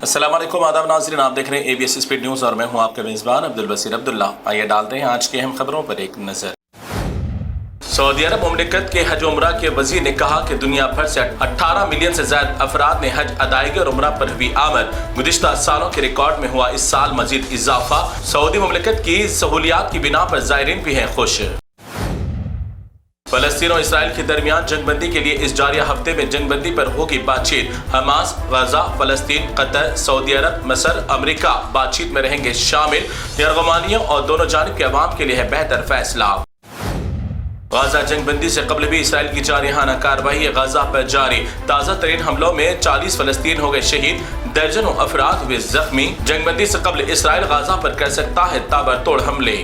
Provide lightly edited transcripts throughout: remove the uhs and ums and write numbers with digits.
अस्सलाम वालेकुम, आदाब नाज़रीन, आप देख रहे हैं ABS स्पीड न्यूज़ और मैं हूं आपके मेज़बान अब्दुल बसीर अब्दुल्ला। आइए डालते हैं आज की अहम खबरों पर एक नज़र। सऊदी अरब मुमलिकत के हज उमरा के वज़ीर ने कहा कि दुनिया भर से 18 मिलियन से ज़्यादा अफराद ने हज अदायगी और उमरा पर हुई आमद गुज़िश्ता सालों के रिकॉर्ड में हुआ इस साल मजीद इजाफा। सऊदी मुमलिकत की सहूलियात की बिना पर ज़ायरीन भी हैं खुश। फलस्तीन और इसराइल के दरमियान जंगबंदी के लिए इस जारिया हफ्ते में जंगबंदी पर होगी बातचीत। हमास, गजा, फलस्तीन, कतर, सऊदी अरब, मसर, अमेरिका बातचीत में रहेंगे शामिल। यरगमानियों और दोनों जानिब के अवाम के लिए है बेहतर फैसला। गजा जंगबंदी से कबल भी इसराइल की जारहाना कार्रवाई गजा पर जारी। ताज़ा तरीन हमलों में 40 फलस्तीन हो गए शहीद, दर्जनों अफराद हुए जख्मी। जंगबंदी से कबल इसराइल गजा पर कर सकता है ताबड़तोड़ हमले।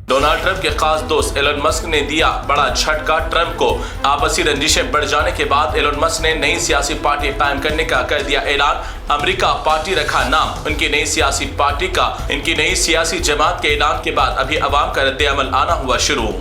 डोनाल्ड ट्रंप के खास दोस्त एलन मस्क ने दिया बड़ा झटका ट्रंप को। आपसी रंजिशें बढ़ जाने के बाद एलन मस्क ने नई सियासी पार्टी कायम करने का कर दिया ऐलान। अमेरिका पार्टी रखा नाम उनकी नई सियासी पार्टी का। इनकी नई सियासी जमात के ऐलान के बाद अभी अवाम का रद्द-ए-अमल आना हुआ शुरू।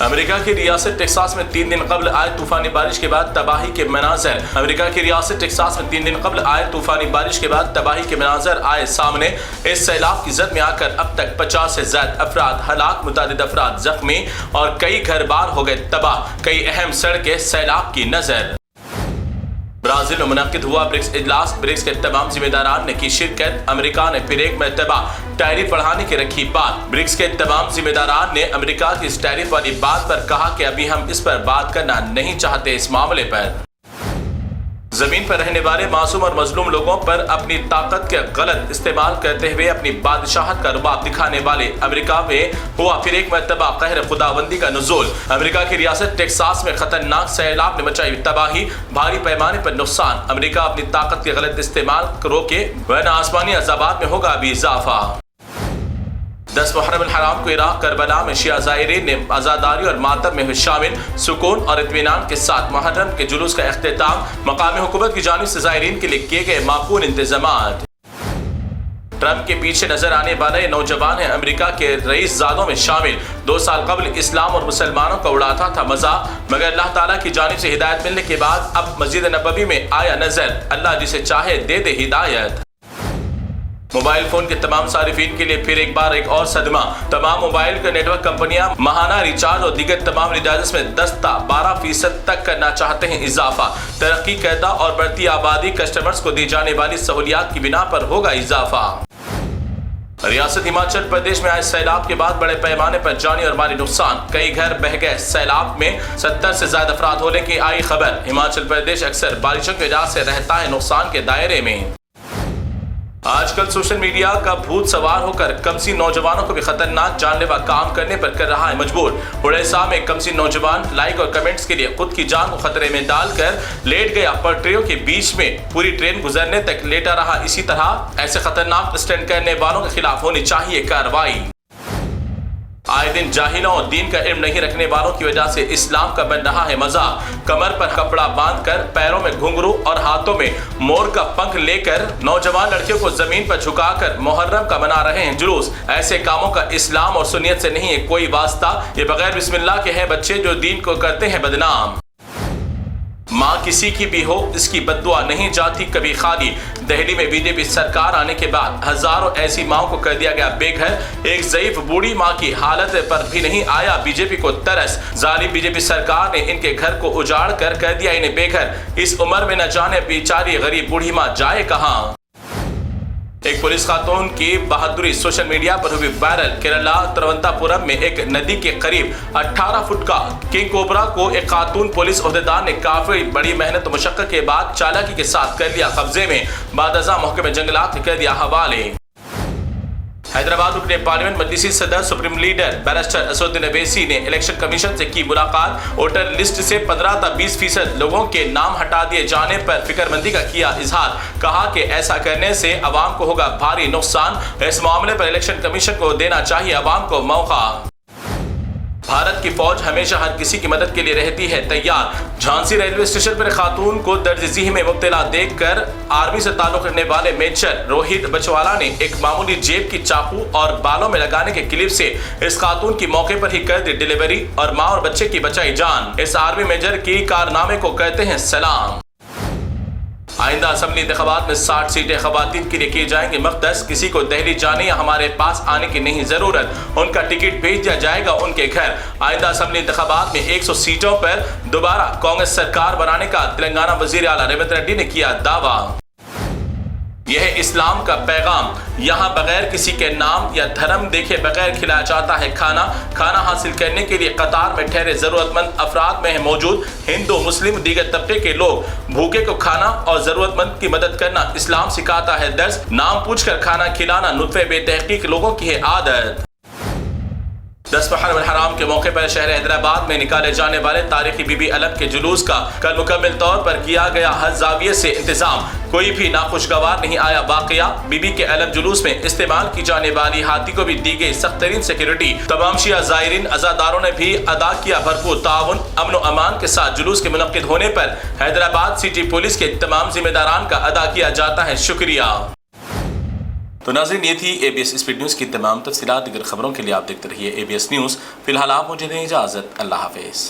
अमेरिका की रियासत टेक्सास में 3 दिन कबल आए तूफानी बारिश के बाद तबाही के मनाजर। अमेरिका की रियासत टेक्सास में 3 दिन कबल आए तूफानी बारिश के बाद तबाही के मनाजर आए सामने। इस सैलाब की जद में आकर अब तक 50 से ज्यादा अफराद हलाक, मुतादिद अफराद जख्मी और कई घर बार हो गए तबाह। कई अहम सड़कें सैलाब की नजर। ब्राजील में मुनक्किद हुआ ब्रिक्स इजलास। ब्रिक्स के तमाम जिम्मेदारान ने की शिरकत। अमेरिका ने फिर एक मरतबा टैरिफ बढ़ाने की रखी बात। ब्रिक्स के तमाम जिम्मेदारान ने अमेरिका की इस टैरिफ वाली बात पर कहा कि अभी हम इस पर बात करना नहीं चाहते। इस मामले पर जमीन पर रहने वाले मासूम और मजलूम लोगों पर अपनी ताकत के गलत इस्तेमाल करते हुए अपनी बादशाहत का रुबाब दिखाने वाले अमेरिका में हुआ फिर एक मरतबा कहर खुदाबंदी का नुज़ूल। अमेरिका की रियासत टेक्सास में खतरनाक सैलाब ने मचाई तबाही, भारी पैमाने पर नुकसान। अमेरिका अपनी ताकत के गलत इस्तेमाल रोके वरना आसमानी अज़ाबात में होगा अभी इजाफा। 10 मुहर्रम हराम को इराक करबला में शिया ज़ायरीन ने आज़ादारी और मातम में शामिल। सुकून और इत्मीनान के साथ मुहर्रम के जुलूस का इख्तिताम। मकामी हुकूमत की जानिब से ज़ायरीन के लिए किए गए माकूल इंतजामात। ट्रंप के पीछे नजर आने वाले नौजवान है अमेरिका के रईस ज़ादों में शामिल। 2 साल कबल इस्लाम और मुसलमानों का उड़ाता था मजाक, मगर अल्लाह ताला की जानिब से हिदायत मिलने के बाद अब मस्जिद नबवी में आया नजर। अल्लाह जिसे चाहे दे दे हिदायत। मोबाइल फोन के तमाम सारिफीन के लिए फिर एक बार एक और सदमा। तमाम मोबाइल के नेटवर्क कंपनियां माहाना रिचार्ज और दीगर तमाम रिचार्ज में 10-12% तक करना चाहते हैं इजाफा। तरक्की करदा और बढ़ती आबादी कस्टमर्स को दी जाने वाली सहूलियात की बिना पर होगा इजाफा। रियासत हिमाचल प्रदेश में आए सैलाब के बाद बड़े पैमाने पर जानी और माली नुकसान। कई घर बह गए। सैलाब में 70 से ज्यादा अफराद होने की आई खबर। हिमाचल प्रदेश अक्सर बारिशों की वजह से रहता है नुकसान के दायरे में। आजकल सोशल मीडिया का भूत सवार होकर कमसी नौजवानों को भी खतरनाक जानलेवा काम करने पर कर रहा है मजबूर। उड़ीसा में कमसी नौजवान लाइक और कमेंट्स के लिए खुद की जान को खतरे में डालकर लेट गया। पटरियों के बीच में पूरी ट्रेन गुजरने तक लेटा रहा। इसी तरह ऐसे खतरनाक स्टंट करने वालों के खिलाफ होनी चाहिए कार्रवाई। आए दिन जाहिलों और दीन का इल्म नहीं रखने वालों की वजह से इस्लाम का बन रहा है मजाक। कमर पर कपड़ा बांधकर, पैरों में घुंघरू और हाथों में मोर का पंख लेकर नौजवान लड़कियों को जमीन पर झुकाकर मुहर्रम का मना रहे हैं जुलूस। ऐसे कामों का इस्लाम और सुन्नियत से नहीं है कोई वास्ता। ये बगैर बिस्मिल्लाह के हैं बच्चे जो दीन को करते हैं बदनाम। माँ किसी की भी हो इसकी बद्दुआ नहीं जाती कभी खाली। दिल्ली में बीजेपी सरकार आने के बाद हजारों ऐसी माओं को कर दिया गया बेघर। एक ज़ईफ बूढ़ी माँ की हालत पर भी नहीं आया बीजेपी को तरस। जालिम बीजेपी सरकार ने इनके घर को उजाड़ कर दिया इन्हें बेघर। इस उम्र में न जाने बेचारी गरीब बूढ़ी माँ जाए कहाँ। एक पुलिस खातून की बहादुरी सोशल मीडिया पर हुई वायरल। केरला तिरुवनंतपुरम में एक नदी के करीब 18 फुट का किंग कोबरा को एक खातून पुलिस ओहदेदार ने काफी बड़ी मेहनत और मशक्कत के बाद चालाकी के साथ कर लिया कब्जे में। बादअज़ा महकमे जंगलात ने कर दिया हवाले। हैदराबाद रुकने पार्लियामेंट मजलिसी सदर supreme leader barrister Asaduddin Owaisi ने इलेक्शन कमीशन से की मुलाकात। वोटर लिस्ट से 15-20% लोगों के नाम हटा दिए जाने पर फिक्रमंदी का किया इजहार। कहा कि ऐसा करने से अवाम को होगा भारी नुकसान। इस मामले पर इलेक्शन कमीशन को देना चाहिए अवाम को मौका। भारत की फौज हमेशा हर किसी की मदद के लिए रहती है तैयार। झांसी रेलवे स्टेशन पर खातून को दर्द ज़िह में मुब्तला देखकर आर्मी से ताल्लुक रखने वाले मेजर रोहित बचवाला ने एक मामूली जेब की चाकू और बालों में लगाने के क्लिप से इस खातून की मौके पर ही कर दी डिलीवरी और मां और बच्चे की बचाई जान। इस आर्मी मेजर की कारनामे को कहते हैं सलाम। آئندہ اسمبلی انتخابات میں 60 سیٹیں خواتین کے لیے کی جائیں گی مختص. کسی کو دہلی جانے یا ہمارے پاس آنے کی نہیں ضرورت. ان کا ٹکٹ بھیج دیا جائے گا ان کے گھر. آئندہ اسمبلی انتخابات میں 100 سیٹوں پر دوبارہ کانگریس سرکار بنانے کا تلنگانہ وزیر اعلیٰ ریونت ریڈی نے کیا دعویٰ. یہ ہے اسلام کا پیغام. یہاں بغیر کسی کے نام یا دھرم دیکھے بغیر کھلایا جاتا ہے کھانا. کھانا حاصل کرنے کے لیے قطار میں ٹھہرے ضرورت مند افراد میں ہے موجود. ہندو مسلم دیگر طبقے کے لوگ بھوکے کو کھانا اور ضرورت مند کی مدد کرنا اسلام سکھاتا ہے درس. نام پوچھ کر کھانا کھلانا نطفے بے تحقیق لوگوں کی ہے عادت. 10 محرم الحرام کے موقع پر شہر حیدرآباد میں نکالے جانے والے تاریخی بی بی علم کے جلوس کا کل مکمل طور پر کیا گیا ہر زاویے سے انتظام. کوئی بھی ناخوشگوار نہیں آیا واقعہ. بی بی کے علم جلوس میں استعمال کی جانے والی ہاتھی کو بھی دی گئی سخت ترین سیکورٹی. تمام شیعہ زائرین عزاداروں نے بھی ادا کیا بھرپور تعاون. امن و امان کے ساتھ جلوس کے منعقد ہونے پر حیدرآباد سٹی پولیس کے تمام ذمہ داران کا ادا کیا جاتا ہے شکریہ. تو ناظرین یہ تھی اے بی ایس اسپیڈ نیوز کی تمام تفصیلات. دیگر خبروں کے لیے آپ دیکھتے رہیے اے بی ایس نیوز. فی الحال آپ مجھے دیں اجازت. اللہ حافظ.